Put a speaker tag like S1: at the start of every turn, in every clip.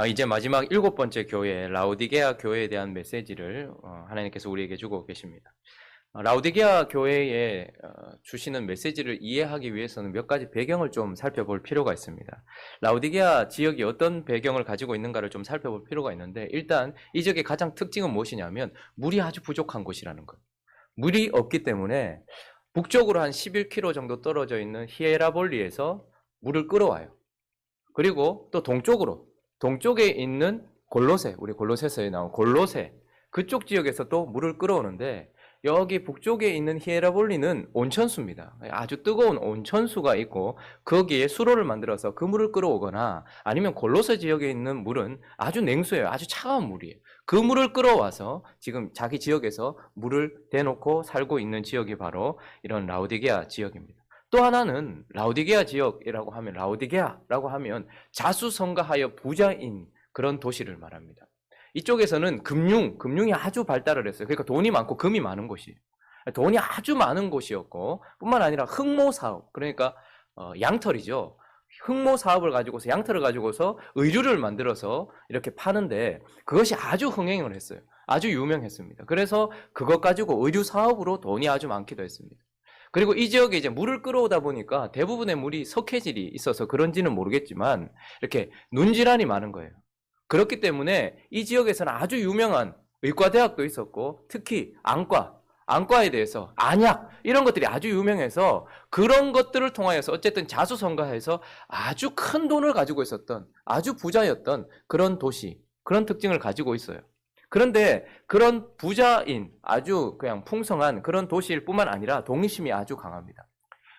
S1: 이제 마지막 7번째 교회, 라오디게아 교회에 대한 메시지를 하나님께서 우리에게 주고 계십니다. 라오디게아 교회에 주시는 메시지를 이해하기 위해서는 몇 가지 배경을 좀 살펴볼 필요가 있습니다. 라오디게아 지역이 어떤 배경을 가지고 있는가를 좀 살펴볼 필요가 있는데, 일단 이 지역의 가장 특징은 무엇이냐면 물이 아주 부족한 곳이라는 것. 물이 없기 때문에 북쪽으로 한 11km 정도 떨어져 있는 히에라볼리에서 물을 끌어와요. 그리고 또 동쪽에 있는 골로새, 우리 골로새서에 나온 골로새, 그쪽 지역에서 또 물을 끌어오는데, 여기 북쪽에 있는 히에라볼리는 온천수입니다. 아주 뜨거운 온천수가 있고 거기에 수로를 만들어서 그 물을 끌어오거나, 아니면 골로새 지역에 있는 물은 아주 냉수예요. 아주 차가운 물이에요. 그 물을 끌어와서 지금 자기 지역에서 물을 대놓고 살고 있는 지역이 바로 이런 라오디게아 지역입니다. 또 하나는 라오디게아 지역이라고 하면, 라오디게아라고 하면 자수성가하여 부자인 그런 도시를 말합니다. 이쪽에서는 금융이 아주 발달을 했어요. 그러니까 돈이 많고 금이 많은 곳이에요. 돈이 아주 많은 곳이었고, 뿐만 아니라 흑모사업, 그러니까 양털이죠. 흑모사업을 가지고서, 양털을 가지고서 의류를 만들어서 이렇게 파는데, 그것이 아주 흥행을 했어요. 아주 유명했습니다. 그래서 그것 가지고 의류 사업으로 돈이 아주 많기도 했습니다. 그리고 이 지역에 이제 물을 끌어오다 보니까 대부분의 물이 석회질이 있어서 그런지는 모르겠지만 이렇게 눈질환이 많은 거예요. 그렇기 때문에 이 지역에서는 아주 유명한 의과대학도 있었고, 특히 안과에 대해서 안약, 이런 것들이 아주 유명해서 그런 것들을 통하여서 어쨌든 자수성가해서 아주 큰 돈을 가지고 있었던, 아주 부자였던 그런 도시, 그런 특징을 가지고 있어요. 그런데 그런 부자인 아주 그냥 풍성한 그런 도시일 뿐만 아니라 동심이 아주 강합니다.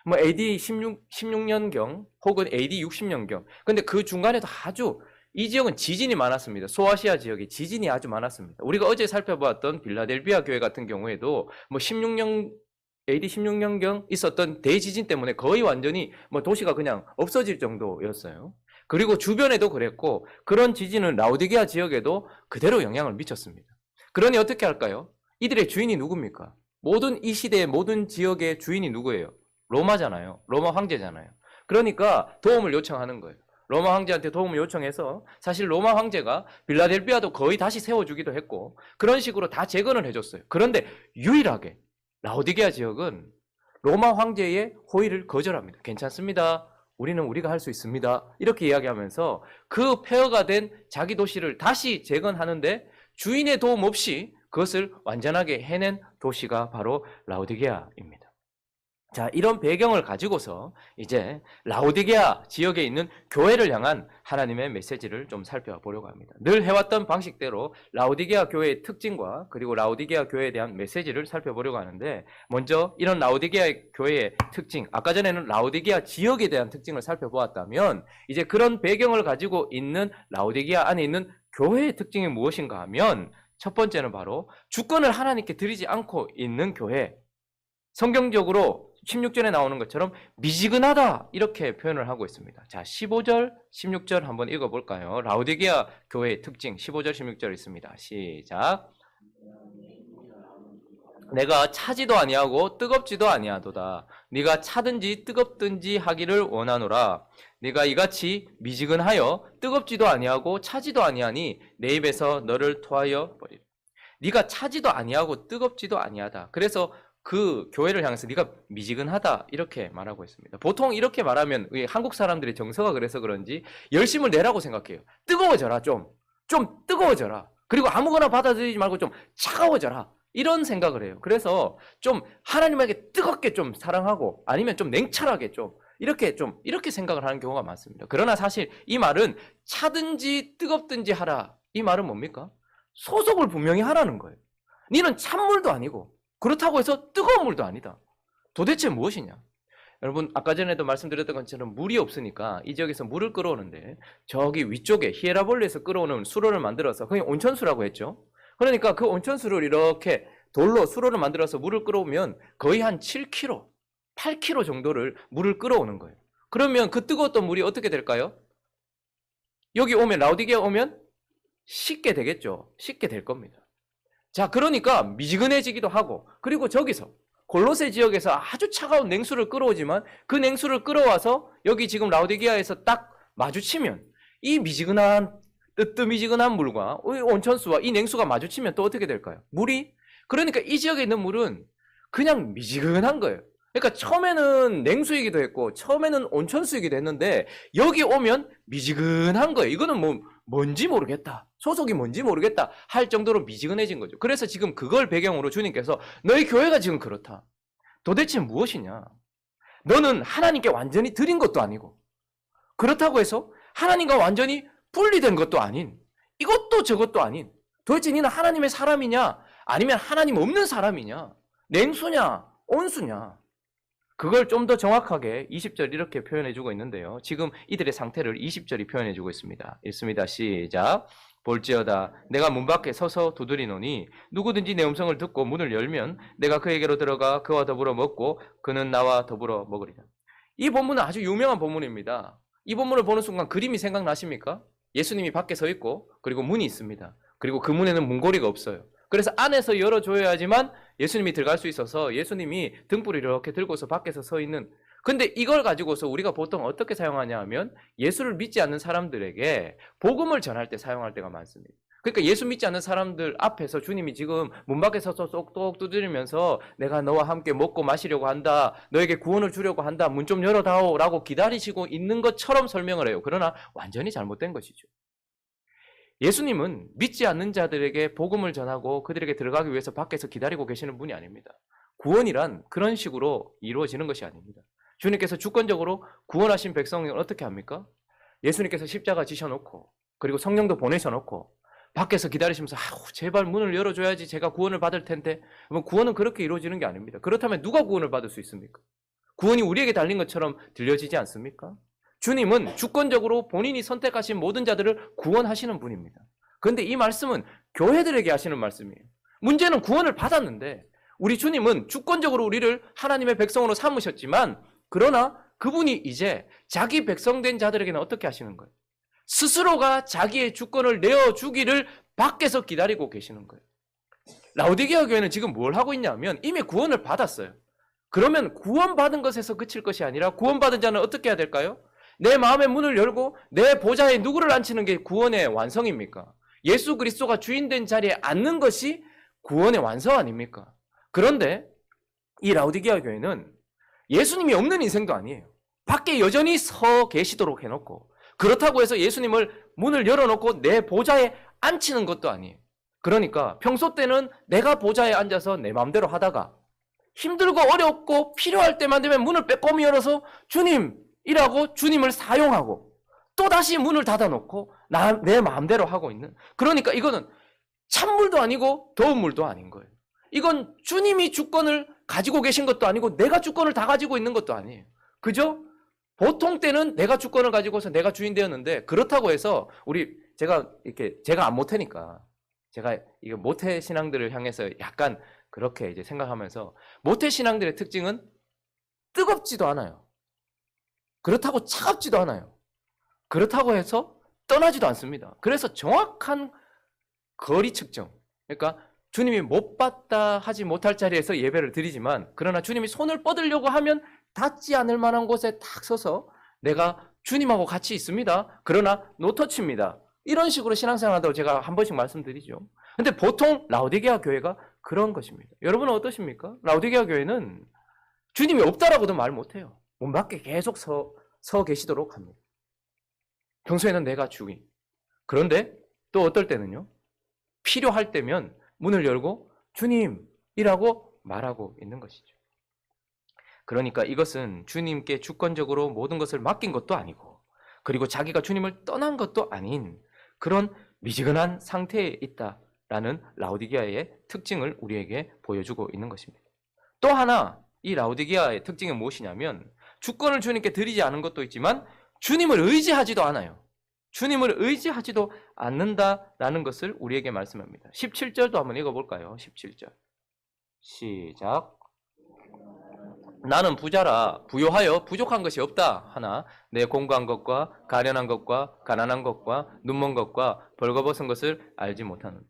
S1: 뭐 AD 16년경 혹은 AD 60년경. 근데 그 중간에도 아주, 이 지역은 지진이 많았습니다. 소아시아 지역에 지진이 아주 많았습니다. 우리가 어제 살펴보았던 빌라델비아 교회 같은 경우에도 뭐 AD 16년경 있었던 대지진 때문에 거의 완전히 뭐 도시가 그냥 없어질 정도였어요. 그리고 주변에도 그랬고, 그런 지진은 라오디게아 지역에도 그대로 영향을 미쳤습니다. 그러니 어떻게 할까요? 이들의 주인이 누굽니까? 이 시대의 모든 지역의 주인이 누구예요? 로마잖아요. 로마 황제잖아요. 그러니까 도움을 요청하는 거예요. 로마 황제한테 도움을 요청해서, 사실 로마 황제가 빌라델비아도 거의 다시 세워주기도 했고 그런 식으로 다 재건을 해줬어요. 그런데 유일하게 라오디게아 지역은 로마 황제의 호의를 거절합니다. 괜찮습니다. 우리는 우리가 할 수 있습니다. 이렇게 이야기하면서 그 폐허가 된 자기 도시를 다시 재건하는데 주인의 도움 없이 그것을 완전하게 해낸 도시가 바로 라오디게아입니다. 자, 이런 배경을 가지고서 이제 라오디게아 지역에 있는 교회를 향한 하나님의 메시지를 좀 살펴보려고 합니다. 늘 해왔던 방식대로 라오디게아 교회의 특징과 그리고 라오디게아 교회에 대한 메시지를 살펴보려고 하는데, 먼저 이런 라오디게아 교회의 특징, 아까 전에는 라오디게아 지역에 대한 특징을 살펴보았다면, 이제 그런 배경을 가지고 있는 라오디게아 안에 있는 교회의 특징이 무엇인가 하면, 첫 번째는 바로 주권을 하나님께 드리지 않고 있는 교회. 성경적으로 16절에 나오는 것처럼 미지근하다, 이렇게 표현을 하고 있습니다. 자, 15절, 16절 한번 읽어볼까요? 라오디게아 교회의 특징 15절, 16절 있습니다. 시작. 내가 차지도 아니하고 뜨겁지도 아니하도다. 네가 차든지 뜨겁든지 하기를 원하노라. 네가 이같이 미지근하여 뜨겁지도 아니하고 차지도 아니하니 내 입에서 너를 토하여 버리라. 네가 차지도 아니하고 뜨겁지도 아니하다. 그래서 그 교회를 향해서 네가 미지근하다, 이렇게 말하고 있습니다. 보통 이렇게 말하면 한국 사람들의 정서가 그래서 그런지 열심을 내라고 생각해요. 뜨거워져라, 좀 뜨거워져라. 그리고 아무거나 받아들이지 말고 좀 차가워져라, 이런 생각을 해요. 그래서 좀 하나님에게 뜨겁게 좀 사랑하고, 아니면 좀 냉철하게 이렇게 생각을 하는 경우가 많습니다. 그러나 사실 이 말은 차든지 뜨겁든지 하라, 이 말은 뭡니까? 소속을 분명히 하라는 거예요. 니는 찬물도 아니고 그렇다고 해서 뜨거운 물도 아니다. 도대체 무엇이냐? 여러분, 아까 전에도 말씀드렸던 것처럼 물이 없으니까 이 지역에서 물을 끌어오는데, 저기 위쪽에 히에라볼리에서 끌어오는 수로를 만들어서, 그게 온천수라고 했죠. 그러니까 그 온천수를 이렇게 돌로 수로를 만들어서 물을 끌어오면 거의 한 7km, 8km 정도를 물을 끌어오는 거예요. 그러면 그 뜨거웠던 물이 어떻게 될까요? 여기 오면, 라오디게아 오면 식게 되겠죠. 식게 될 겁니다. 자, 그러니까 미지근해지기도 하고, 그리고 저기서 골로새 지역에서 아주 차가운 냉수를 끌어오지만 그 냉수를 끌어와서 여기 지금 라오디게아에서 딱 마주치면 이 미지근한 뜨뜨미지근한 물과 온천수와 이 냉수가 마주치면 또 어떻게 될까요? 물이? 그러니까 이 지역에 있는 물은 그냥 미지근한 거예요. 그러니까 처음에는 냉수이기도 했고 처음에는 온천수이기도 했는데 여기 오면 미지근한 거예요. 이거는 뭐 뭔지 모르겠다. 소속이 뭔지 모르겠다 할 정도로 미지근해진 거죠. 그래서 지금 그걸 배경으로 주님께서 너희 교회가 지금 그렇다. 도대체 무엇이냐? 너는 하나님께 완전히 드린 것도 아니고 그렇다고 해서 하나님과 완전히 분리된 것도 아닌 이것도 저것도 아닌 도대체 너는 하나님의 사람이냐 아니면 하나님 없는 사람이냐 냉수냐 온수냐 그걸 좀 더 정확하게 20절 이렇게 표현해주고 있는데요. 지금 이들의 상태를 20절이 표현해주고 있습니다. 읽습니다. 시작. 볼지어다 내가 문 밖에 서서 두드리노니 누구든지 내 음성을 듣고 문을 열면 내가 그에게로 들어가 그와 더불어 먹고 그는 나와 더불어 먹으리라. 이 본문은 아주 유명한 본문입니다. 이 본문을 보는 순간 그림이 생각나십니까? 예수님이 밖에 서 있고 그리고 문이 있습니다. 그리고 그 문에는 문고리가 없어요. 그래서 안에서 열어줘야지만 예수님이 들어갈 수 있어서 예수님이 등불을 이렇게 들고서 밖에서 서 있는 근데 이걸 가지고서 우리가 보통 어떻게 사용하냐 하면 예수를 믿지 않는 사람들에게 복음을 전할 때 사용할 때가 많습니다. 그러니까 예수 믿지 않는 사람들 앞에서 주님이 지금 문 밖에 서서 쏙쏙 두드리면서 내가 너와 함께 먹고 마시려고 한다. 너에게 구원을 주려고 한다. 문 좀 열어다오 라고 기다리시고 있는 것처럼 설명을 해요. 그러나 완전히 잘못된 것이죠. 예수님은 믿지 않는 자들에게 복음을 전하고 그들에게 들어가기 위해서 밖에서 기다리고 계시는 분이 아닙니다. 구원이란 그런 식으로 이루어지는 것이 아닙니다. 주님께서 주권적으로 구원하신 백성을 어떻게 합니까? 예수님께서 십자가 지셔놓고 그리고 성령도 보내셔놓고 밖에서 기다리시면서 제발 문을 열어줘야지 제가 구원을 받을 텐데 구원은 그렇게 이루어지는 게 아닙니다. 그렇다면 누가 구원을 받을 수 있습니까? 구원이 우리에게 달린 것처럼 들려지지 않습니까? 주님은 주권적으로 본인이 선택하신 모든 자들을 구원하시는 분입니다. 그런데 이 말씀은 교회들에게 하시는 말씀이에요. 문제는 구원을 받았는데 우리 주님은 주권적으로 우리를 하나님의 백성으로 삼으셨지만 그러나 그분이 이제 자기 백성된 자들에게는 어떻게 하시는 거예요? 스스로가 자기의 주권을 내어주기를 밖에서 기다리고 계시는 거예요. 라오디게아 교회는 지금 뭘 하고 있냐면 이미 구원을 받았어요. 그러면 구원받은 것에서 그칠 것이 아니라 구원받은 자는 어떻게 해야 될까요? 내 마음의 문을 열고 내 보좌에 누구를 앉히는 게 구원의 완성입니까? 예수 그리스도가 주인된 자리에 앉는 것이 구원의 완성 아닙니까? 그런데 이 라오디게아 교회는 예수님이 없는 인생도 아니에요. 밖에 여전히 서 계시도록 해놓고 그렇다고 해서 예수님을 문을 열어놓고 내 보좌에 앉히는 것도 아니에요. 그러니까 평소 때는 내가 보좌에 앉아서 내 마음대로 하다가 힘들고 어렵고 필요할 때만 되면 문을 빼꼼히 열어서 주님이라고 주님을 사용하고 또다시 문을 닫아놓고 내 마음대로 하고 있는 그러니까 이거는 찬물도 아니고 더운 물도 아닌 거예요. 이건 주님이 주권을 가지고 계신 것도 아니고 내가 주권을 다 가지고 있는 것도 아니에요. 그죠? 보통 때는 내가 주권을 가지고서 내가 주인 되었는데 그렇다고 해서 제가 안 모태니까 제가 이거 모태 신앙들을 향해서 약간 그렇게 이제 생각하면서 모태 신앙들의 특징은 뜨겁지도 않아요. 그렇다고 차갑지도 않아요. 그렇다고 해서 떠나지도 않습니다. 그래서 정확한 거리 측정. 그러니까 주님이 못 봤다 하지 못할 자리에서 예배를 드리지만 그러나 주님이 손을 뻗으려고 하면 닿지 않을 만한 곳에 딱 서서 내가 주님하고 같이 있습니다. 그러나 노터치입니다. 이런 식으로 신앙생활 한다고 제가 한 번씩 말씀드리죠. 근데 보통 라오디게아 교회가 그런 것입니다. 여러분은 어떠십니까? 라오디게아 교회는 주님이 없다라고도 말 못해요. 문 밖에 계속 서 계시도록 합니다. 평소에는 내가 주인. 그런데 또 어떨 때는요. 필요할 때면 문을 열고 주님이라고 말하고 있는 것이죠. 그러니까 이것은 주님께 주권적으로 모든 것을 맡긴 것도 아니고 그리고 자기가 주님을 떠난 것도 아닌 그런 미지근한 상태에 있다라는 라오디게아의 특징을 우리에게 보여주고 있는 것입니다. 또 하나 이 라오디게아의 특징은 무엇이냐면 주권을 주님께 드리지 않은 것도 있지만 주님을 의지하지도 않아요. 주님을 의지하지도 않는다라는 것을 우리에게 말씀합니다. 17절도 한번 읽어볼까요? 17절 시작. 나는 부자라 부요하여 부족한 것이 없다 하나 내 공고한 것과 가련한 것과 가난한 것과 눈먼 것과 벌거벗은 것을 알지 못하는.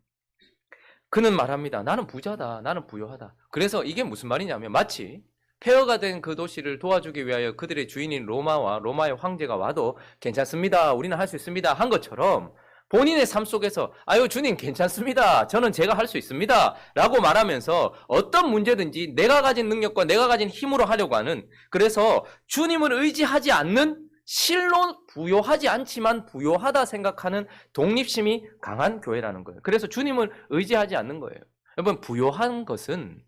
S1: 그는 말합니다. 나는 부자다. 나는 부요하다. 그래서 이게 무슨 말이냐면 마치 폐허가 된 그 도시를 도와주기 위하여 그들의 주인인 로마와 로마의 황제가 와도 괜찮습니다. 우리는 할 수 있습니다. 한 것처럼 본인의 삶 속에서 아유 주님 괜찮습니다. 저는 제가 할 수 있습니다. 라고 말하면서 어떤 문제든지 내가 가진 능력과 내가 가진 힘으로 하려고 하는, 그래서 주님을 의지하지 않는, 실로 부요하지 않지만 부요하다 생각하는 독립심이 강한 교회라는 거예요. 그래서 주님을 의지하지 않는 거예요. 여러분, 부요한 것은,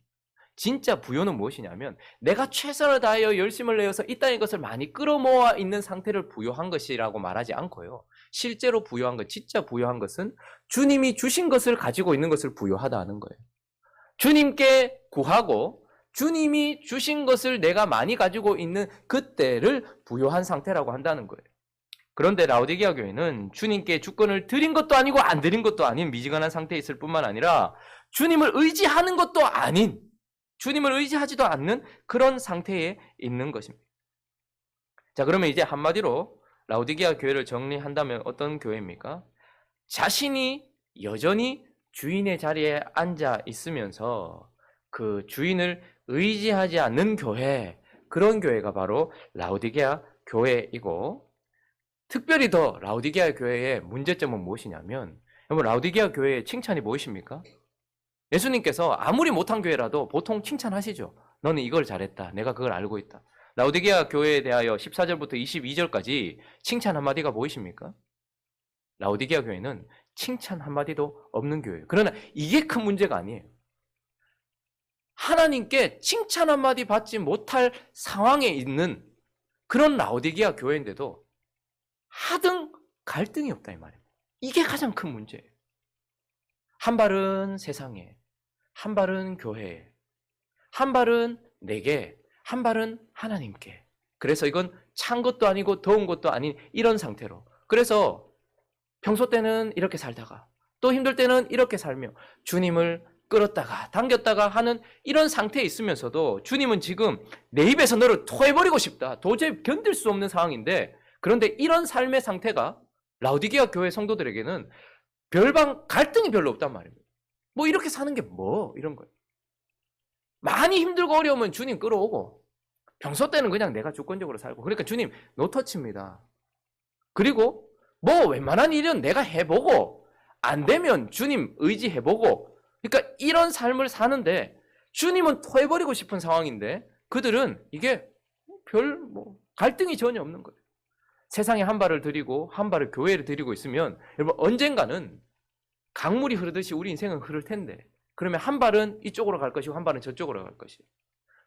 S1: 진짜 부요는 무엇이냐면 내가 최선을 다하여 열심을 내어서 이 땅의 것을 많이 끌어모아 있는 상태를 부요한 것이라고 말하지 않고요. 실제로 부요한 것, 진짜 부요한 것은 주님이 주신 것을 가지고 있는 것을 부요하다 하는 거예요. 주님께 구하고 주님이 주신 것을 내가 많이 가지고 있는 그때를 부요한 상태라고 한다는 거예요. 그런데 라오디게아 교회는 주님께 주권을 드린 것도 아니고 안 드린 것도 아닌 미지근한 상태에 있을 뿐만 아니라 주님을 의지하는 것도 아닌, 주님을 의지하지도 않는 그런 상태에 있는 것입니다. 자, 그러면 이제 한마디로 라오디게아 교회를 정리한다면 어떤 교회입니까? 자신이 여전히 주인의 자리에 앉아 있으면서 그 주인을 의지하지 않는 교회, 그런 교회가 바로 라오디게아 교회이고, 특별히 더 라오디게아 교회의 문제점은 무엇이냐면, 여러분, 라오디게아 교회의 칭찬이 무엇입니까? 예수님께서 아무리 못한 교회라도 보통 칭찬하시죠. 너는 이걸 잘했다. 내가 그걸 알고 있다. 라오디게아 교회에 대하여 14절부터 22절까지 칭찬 한마디가 보이십니까? 라오디게아 교회는 칭찬 한마디도 없는 교회예요. 그러나 이게 큰 문제가 아니에요. 하나님께 칭찬 한마디 받지 못할 상황에 있는 그런 라오디게아 교회인데도 하등 갈등이 없다 이 말이에요. 이게 가장 큰 문제예요. 한 발은 세상에, 한 발은 교회에, 한 발은 내게, 한 발은 하나님께. 그래서 이건 찬 것도 아니고 더운 것도 아닌 이런 상태로, 그래서 평소 때는 이렇게 살다가 또 힘들 때는 이렇게 살며 주님을 끌었다가 당겼다가 하는 이런 상태에 있으면서도 주님은 지금 내 입에서 너를 토해버리고 싶다. 도저히 견딜 수 없는 상황인데, 그런데 이런 삶의 상태가 라오디게아 교회 성도들에게는 별반 갈등이 별로 없단 말입니다. 뭐 이렇게 사는 게 뭐 이런 거예요. 많이 힘들고 어려우면 주님 끌어오고, 평소 때는 그냥 내가 주권적으로 살고, 그러니까 주님 노터치입니다. 그리고 뭐 웬만한 일은 내가 해보고 안 되면 주님 의지해보고, 그러니까 이런 삶을 사는데 주님은 토해버리고 싶은 상황인데 그들은 이게 별 뭐 갈등이 전혀 없는 거예요. 세상에 한 발을 들이고 한 발을 교회를 들이고 있으면 여러분 언젠가는 강물이 흐르듯이 우리 인생은 흐를 텐데, 그러면 한 발은 이쪽으로 갈 것이고 한 발은 저쪽으로 갈 것이에요.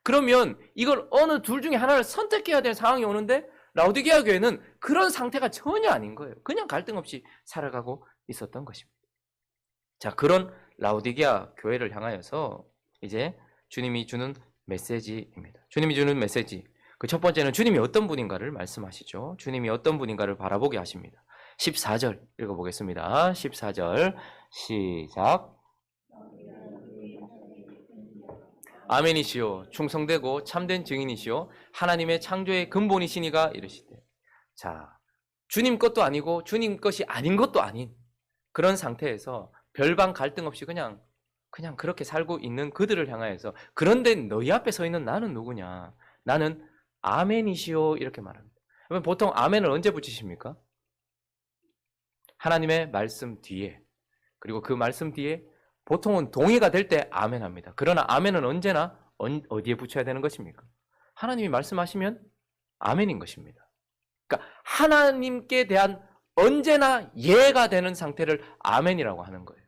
S1: 그러면 이걸 어느 둘 중에 하나를 선택해야 될 상황이 오는데 라오디게아 교회는 그런 상태가 전혀 아닌 거예요. 그냥 갈등 없이 살아가고 있었던 것입니다. 자, 그런 라오디게아 교회를 향하여서 이제 주님이 주는 메시지입니다. 주님이 주는 메시지. 그 첫 번째는 주님이 어떤 분인가를 말씀하시죠. 주님이 어떤 분인가를 바라보게 하십니다. 14절 읽어보겠습니다. 14절 시작. 아멘이시오. 충성되고 참된 증인이시오. 하나님의 창조의 근본이시니가 이르시되. 자, 주님 것도 아니고 주님 것이 아닌 것도 아닌 그런 상태에서 별반 갈등 없이 그냥 그렇게 살고 있는 그들을 향하여서, 그런데 너희 앞에 서 있는 나는 누구냐? 나는 아멘이시오 이렇게 말합니다. 그러면 보통 아멘을 언제 붙이십니까? 하나님의 말씀 뒤에, 그리고 그 말씀 뒤에 보통은 동의가 될 때 아멘 합니다. 그러나 아멘은 언제나 어디에 붙여야 되는 것입니까? 하나님이 말씀하시면 아멘인 것입니다. 그러니까 하나님께 대한 언제나 예가 되는 상태를 아멘이라고 하는 거예요.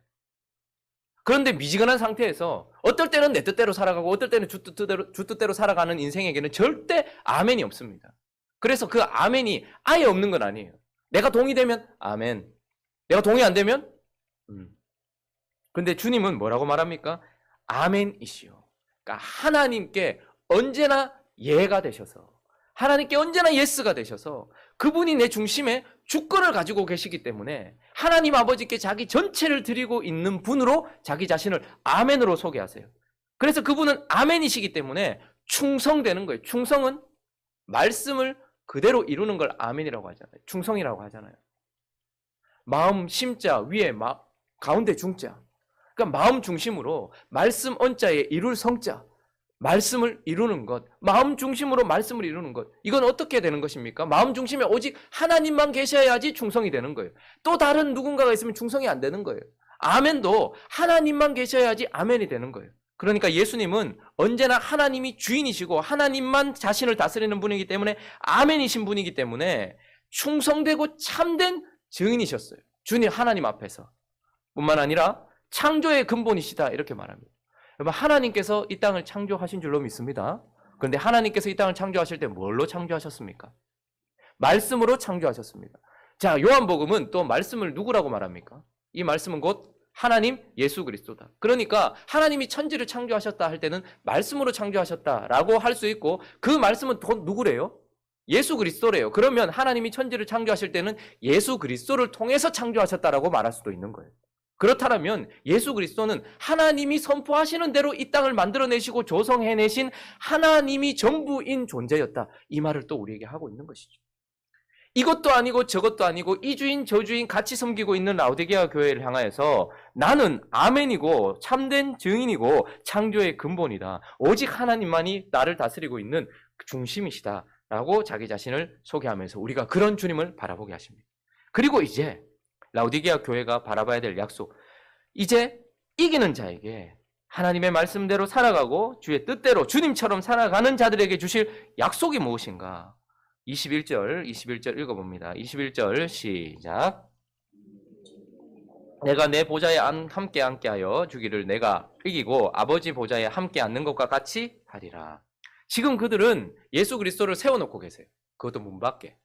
S1: 그런데 미지근한 상태에서 어떨 때는 내 뜻대로 살아가고 어떨 때는 주 뜻대로 살아가는 인생에게는 절대 아멘이 없습니다. 그래서 그 아멘이 아예 없는 건 아니에요. 내가 동의되면 아멘, 내가 동의 안 되면 근데 주님은 뭐라고 말합니까? 아멘이시오. 그러니까 하나님께 언제나 예가 되셔서, 하나님께 언제나 예스가 되셔서 그분이 내 중심에 주권을 가지고 계시기 때문에 하나님 아버지께 자기 전체를 드리고 있는 분으로 자기 자신을 아멘으로 소개하세요. 그래서 그분은 아멘이시기 때문에 충성되는 거예요. 충성은 말씀을 그대로 이루는 걸 아멘이라고 하잖아요. 충성이라고 하잖아요. 마음 심자 위에 가운데 중자. 그러니까 마음 중심으로 말씀 언자에 이룰 성자, 말씀을 이루는 것, 마음 중심으로 말씀을 이루는 것, 이건 어떻게 되는 것입니까? 마음 중심에 오직 하나님만 계셔야지 충성이 되는 거예요. 또 다른 누군가가 있으면 충성이 안 되는 거예요. 아멘도 하나님만 계셔야지 아멘이 되는 거예요. 그러니까 예수님은 언제나 하나님이 주인이시고 하나님만 자신을 다스리는 분이기 때문에 아멘이신 분이기 때문에 충성되고 참된 증인이셨어요. 주님 하나님 앞에서. 뿐만 아니라 창조의 근본이시다 이렇게 말합니다. 여러분 하나님께서 이 땅을 창조하신 줄로 믿습니다. 그런데 하나님께서 이 땅을 창조하실 때 뭘로 창조하셨습니까? 말씀으로 창조하셨습니다. 자, 요한복음은 또 말씀을 누구라고 말합니까? 이 말씀은 곧 하나님 예수 그리스도다. 그러니까 하나님이 천지를 창조하셨다 할 때는 말씀으로 창조하셨다라고 할 수 있고 그 말씀은 곧 누구래요? 예수 그리스도래요. 그러면 하나님이 천지를 창조하실 때는 예수 그리스도를 통해서 창조하셨다라고 말할 수도 있는 거예요. 그렇다면 예수 그리스도는 하나님이 선포하시는 대로 이 땅을 만들어내시고 조성해내신 하나님이 전부인 존재였다. 이 말을 또 우리에게 하고 있는 것이죠. 이것도 아니고 저것도 아니고 이 주인 저 주인 같이 섬기고 있는 라오디게아 교회를 향하여서 나는 아멘이고 참된 증인이고 창조의 근본이다. 오직 하나님만이 나를 다스리고 있는 중심이시다. 라고 자기 자신을 소개하면서 우리가 그런 주님을 바라보게 하십니다. 그리고 이제 라오디게아 교회가 바라봐야 될 약속, 이제 이기는 자에게 하나님의 말씀대로 살아가고 주의 뜻대로 주님처럼 살아가는 자들에게 주실 약속이 무엇인가? 21절 읽어봅니다. 21절 시작. 내가 내 보좌에 함께 하여 주기를 내가 이기고 아버지 보좌에 함께 앉는 것과 같이 하리라. 지금 그들은 예수 그리스도를 세워놓고 계세요. 그것도 문 밖에.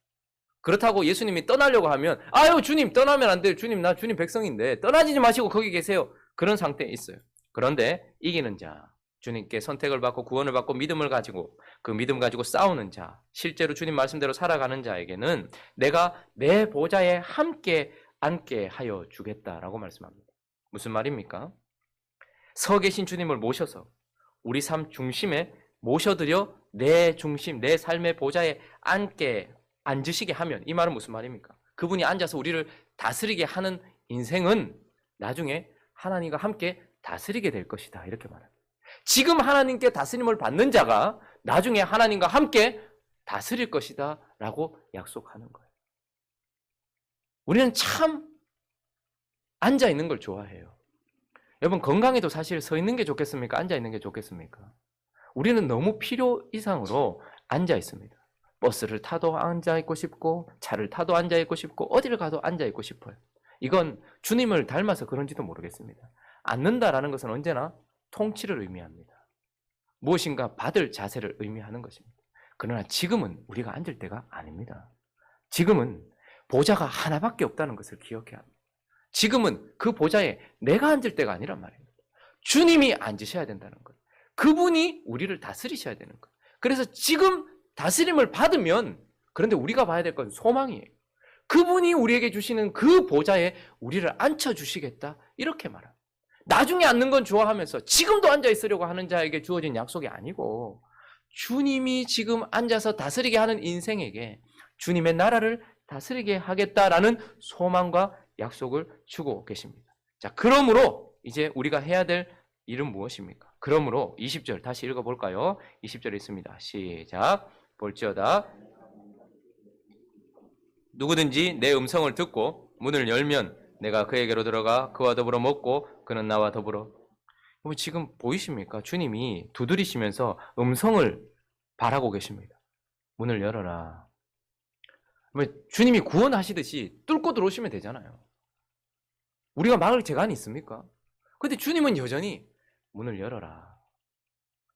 S1: 그렇다고 예수님이 떠나려고 하면 아유 주님 떠나면 안 돼요. 주님 나 주님 백성인데 떠나지 마시고 거기 계세요. 그런 상태에 있어요. 그런데 이기는 자, 주님께 선택을 받고 구원을 받고 믿음을 가지고 그 믿음 가지고 싸우는 자, 실제로 주님 말씀대로 살아가는 자에게는 내가 내 보좌에 함께 앉게 하여 주겠다라고 말씀합니다. 무슨 말입니까? 서 계신 주님을 모셔서 우리 삶 중심에 모셔드려 내 중심, 내 삶의 보좌에 앉으시게 하면, 이 말은 무슨 말입니까? 그분이 앉아서 우리를 다스리게 하는 인생은 나중에 하나님과 함께 다스리게 될 것이다. 이렇게 말합니다. 지금 하나님께 다스림을 받는 자가 나중에 하나님과 함께 다스릴 것이다. 라고 약속하는 거예요. 우리는 참 앉아 있는 걸 좋아해요. 여러분 건강에도 사실 서 있는 게 좋겠습니까? 앉아 있는 게 좋겠습니까? 우리는 너무 필요 이상으로 앉아 있습니다. 버스를 타도 앉아 있고 싶고 차를 타도 앉아 있고 싶고 어디를 가도 앉아 있고 싶어요. 이건 주님을 닮아서 그런지도 모르겠습니다. 앉는다라는 것은 언제나 통치를 의미합니다. 무엇인가 받을 자세를 의미하는 것입니다. 그러나 지금은 우리가 앉을 때가 아닙니다. 지금은 보좌가 하나밖에 없다는 것을 기억해야 합니다. 지금은 그 보좌에 내가 앉을 때가 아니란 말입니다. 주님이 앉으셔야 된다는 거예요. 그분이 우리를 다스리셔야 되는 거예요. 그래서 지금 다스림을 받으면, 그런데 우리가 봐야 될 건 소망이에요. 그분이 우리에게 주시는 그 보좌에 우리를 앉혀주시겠다 이렇게 말합니다. 나중에 앉는 건 좋아하면서 지금도 앉아있으려고 하는 자에게 주어진 약속이 아니고 주님이 지금 앉아서 다스리게 하는 인생에게 주님의 나라를 다스리게 하겠다라는 소망과 약속을 주고 계십니다. 자, 그러므로 이제 우리가 해야 될 일은 무엇입니까? 그러므로 20절 다시 읽어볼까요? 20절에 있습니다. 시작. 볼지어다 누구든지 내 음성을 듣고 문을 열면 내가 그에게로 들어가 그와 더불어 먹고 그는 나와 더불어. 지금 보이십니까? 주님이 두드리시면서 음성을 바라고 계십니다. 문을 열어라. 주님이 구원하시듯이 뚫고 들어오시면 되잖아요. 우리가 막을 재간이 있습니까? 근데 주님은 여전히 문을 열어라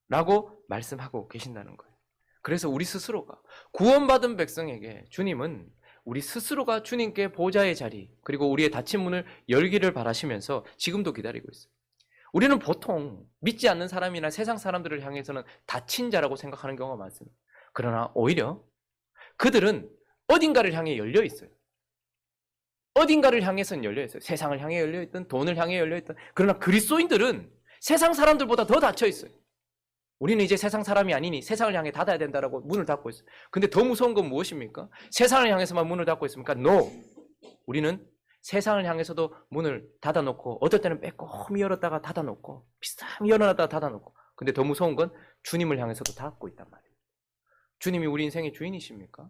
S1: 라고 말씀하고 계신다는 거예요. 그래서 우리 스스로가 구원받은 백성에게 주님은 우리 스스로가 주님께 보좌의 자리 그리고 우리의 닫힌 문을 열기를 바라시면서 지금도 기다리고 있어요. 우리는 보통 믿지 않는 사람이나 세상 사람들을 향해서는 닫힌 자라고 생각하는 경우가 많습니다. 그러나 오히려 그들은 어딘가를 향해 열려 있어요. 어딘가를 향해서는 열려 있어요. 세상을 향해 열려 있든 돈을 향해 열려 있든. 그러나 그리스도인들은 세상 사람들보다 더 닫혀 있어요. 우리는 이제 세상 사람이 아니니 세상을 향해 닫아야 된다라고 문을 닫고 있어요. 근데 더 무서운 건 무엇입니까? 세상을 향해서만 문을 닫고 있습니까? No. 우리는 세상을 향해서도 문을 닫아놓고 어떨 때는 빼꼼히 열었다가 닫아놓고 비슷하게 열어놨다가 닫아놓고 근데 더 무서운 건 주님을 향해서도 닫고 있단 말이에요. 주님이 우리 인생의 주인이십니까?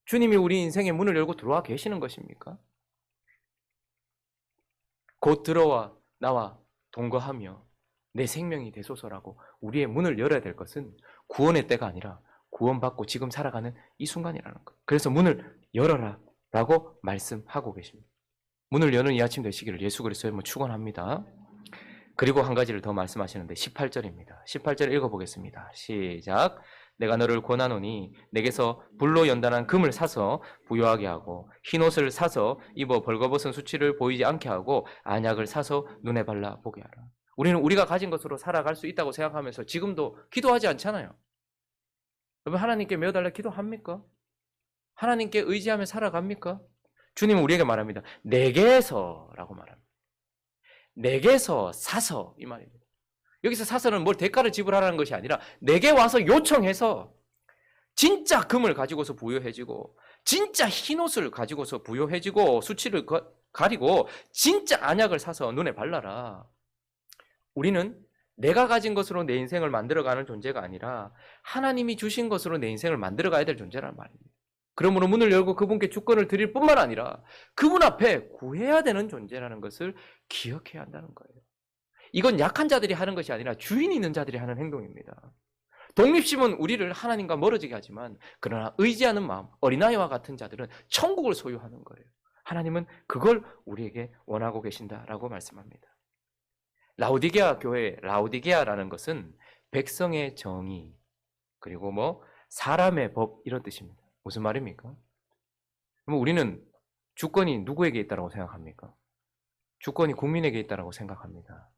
S1: 주님이 우리 인생의 문을 열고 들어와 계시는 것입니까? 곧 들어와 나와 동거하며 내 생명이 되소서라고 우리의 문을 열어야 될 것은 구원의 때가 아니라 구원받고 지금 살아가는 이 순간이라는 것. 그래서 문을 열어라 라고 말씀하고 계십니다. 문을 여는 이 아침 되시기를 예수 그리스도의 축원합니다. 그리고 한 가지를 더 말씀하시는데 18절입니다. 18절 읽어보겠습니다. 시작. 내가 너를 권하노니 내게서 불로 연단한 금을 사서 부요하게 하고 흰옷을 사서 입어 벌거벗은 수치를 보이지 않게 하고 안약을 사서 눈에 발라 보게 하라. 우리는 우리가 가진 것으로 살아갈 수 있다고 생각하면서 지금도 기도하지 않잖아요. 여러분 하나님께 매어달라 기도합니까? 하나님께 의지하며 살아갑니까? 주님은 우리에게 말합니다. 내게서라고 말합니다. 내게서 사서 이 말입니다. 여기서 사서는 뭘 대가를 지불하라는 것이 아니라 내게 와서 요청해서 진짜 금을 가지고서 부요해지고 진짜 흰옷을 가지고서 부요해지고 수치를 가리고 진짜 안약을 사서 눈에 발라라. 우리는 내가 가진 것으로 내 인생을 만들어가는 존재가 아니라 하나님이 주신 것으로 내 인생을 만들어가야 될 존재란 말입니다. 그러므로 문을 열고 그분께 주권을 드릴 뿐만 아니라 그분 앞에 구해야 되는 존재라는 것을 기억해야 한다는 거예요. 이건 약한 자들이 하는 것이 아니라 주인이 있는 자들이 하는 행동입니다. 독립심은 우리를 하나님과 멀어지게 하지만 그러나 의지하는 마음, 어린아이와 같은 자들은 천국을 소유하는 거예요. 하나님은 그걸 우리에게 원하고 계신다라고 말씀합니다. 라오디게아 교회, 라오디게아라는 것은 백성의 정의, 그리고 사람의 법 이런 뜻입니다. 무슨 말입니까? 그럼 우리는 주권이 누구에게 있다고 생각합니까? 주권이 국민에게 있다고 생각합니다.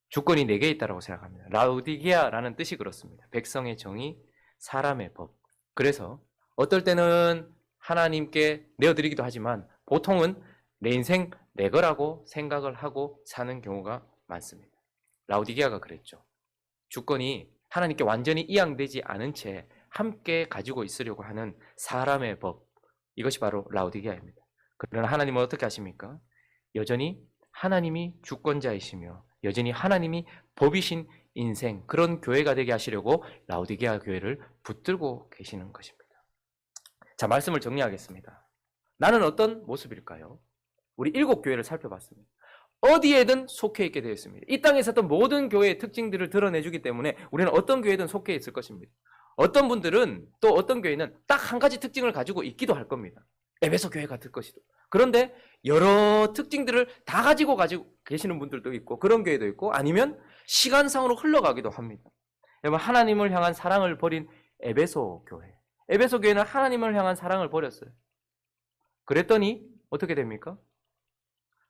S1: 주권이 내게 있다고 생각합니다. 라오디게아라는 뜻이 그렇습니다. 백성의 정의, 사람의 법. 그래서 어떨 때는 하나님께 내어드리기도 하지만 보통은 내 인생 내 거라고 생각을 하고 사는 경우가 많습니다. 라오디게아가 그랬죠. 주권이 하나님께 완전히 이양되지 않은 채 함께 가지고 있으려고 하는 사람의 법. 이것이 바로 라오디게아입니다. 그러나 하나님은 어떻게 하십니까? 여전히 하나님이 주권자이시며 여전히 하나님이 법이신 인생, 그런 교회가 되게 하시려고 라오디게아 교회를 붙들고 계시는 것입니다. 자, 말씀을 정리하겠습니다. 나는 어떤 모습일까요? 우리 7교회를 살펴봤습니다. 어디에든 속해 있게 되어 있습니다. 이 땅에 있었던 모든 교회의 특징들을 드러내주기 때문에 우리는 어떤 교회든 속해 있을 것입니다. 어떤 분들은 또 어떤 교회는 딱 한 가지 특징을 가지고 있기도 할 겁니다. 에베소 교회 같을 것이도. 그런데 여러 특징들을 다 가지고 계시는 분들도 있고 그런 교회도 있고 아니면 시간상으로 흘러가기도 합니다. 여러분 하나님을 향한 사랑을 버린 에베소 교회. 에베소 교회는 하나님을 향한 사랑을 버렸어요. 그랬더니 어떻게 됩니까?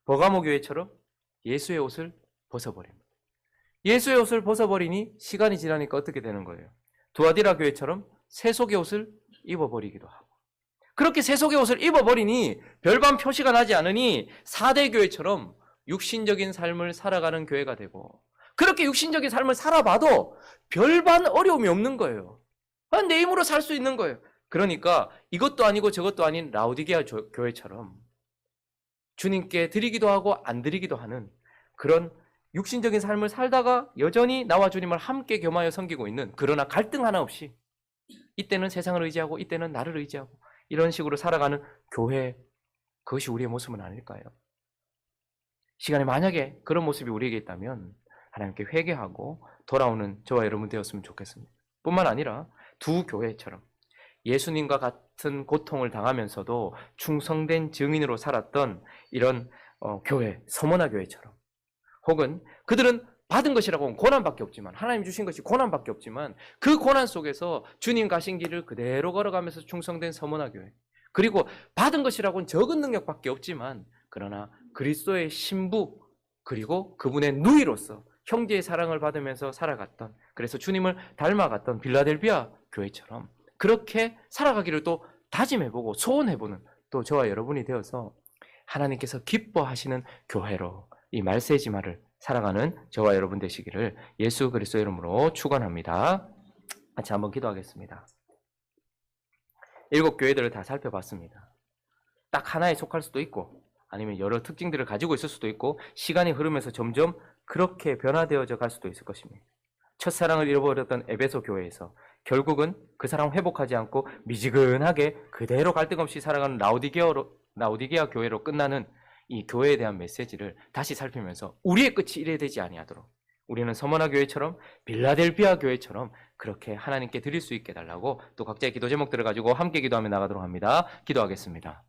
S1: 버가모 교회처럼 예수의 옷을 벗어버립니다. 예수의 옷을 벗어버리니 시간이 지나니까 어떻게 되는 거예요? 두아디라 교회처럼 세속의 옷을 입어버리기도 하고 그렇게 세속의 옷을 입어버리니 별반 표시가 나지 않으니 4대 교회처럼 육신적인 삶을 살아가는 교회가 되고 그렇게 육신적인 삶을 살아봐도 별반 어려움이 없는 거예요. 내 힘으로 살 수 있는 거예요. 그러니까 이것도 아니고 저것도 아닌 라오디게아 교회처럼 주님께 드리기도 하고 안 드리기도 하는 그런 육신적인 삶을 살다가 여전히 나와 주님을 함께 겸하여 섬기고 있는 그러나 갈등 하나 없이 이때는 세상을 의지하고 이때는 나를 의지하고 이런 식으로 살아가는 교회, 그것이 우리의 모습은 아닐까요? 시간에 만약에 그런 모습이 우리에게 있다면 하나님께 회개하고 돌아오는 저와 여러분 되었으면 좋겠습니다. 뿐만 아니라 두 교회처럼 예수님과 같은 고통을 당하면서도 충성된 증인으로 살았던 이런 교회, 서머나 교회처럼 혹은 그들은 받은 것이라고는 고난밖에 없지만 하나님 주신 것이 고난밖에 없지만 그 고난 속에서 주님 가신 길을 그대로 걸어가면서 충성된 서머나 교회 그리고 받은 것이라고는 적은 능력밖에 없지만 그러나 그리스도의 신부 그리고 그분의 누이로서 형제의 사랑을 받으면서 살아갔던 그래서 주님을 닮아갔던 빌라델비아 교회처럼 그렇게 살아가기를 또 다짐해보고 소원해보는 또 저와 여러분이 되어서 하나님께서 기뻐하시는 교회로 이 말세지마를 살아가는 저와 여러분 되시기를 예수 그리스도의 이름으로 축원합니다. 같이 한번 기도하겠습니다. 7교회들을 다 살펴봤습니다. 딱 하나에 속할 수도 있고 아니면 여러 특징들을 가지고 있을 수도 있고 시간이 흐르면서 점점 그렇게 변화되어져 갈 수도 있을 것입니다. 첫사랑을 잃어버렸던 에베소 교회에서 결국은 그 사랑 회복하지 않고 미지근하게 그대로 갈등 없이 살아가는 라오디게아 교회로 끝나는 이 교회에 대한 메시지를 다시 살피면서 우리의 끝이 이래 되지 아니하도록 우리는 서머나 교회처럼 빌라델비아 교회처럼 그렇게 하나님께 드릴 수 있게 해달라고 또 각자의 기도 제목들을 가지고 함께 기도하며 나가도록 합니다. 기도하겠습니다.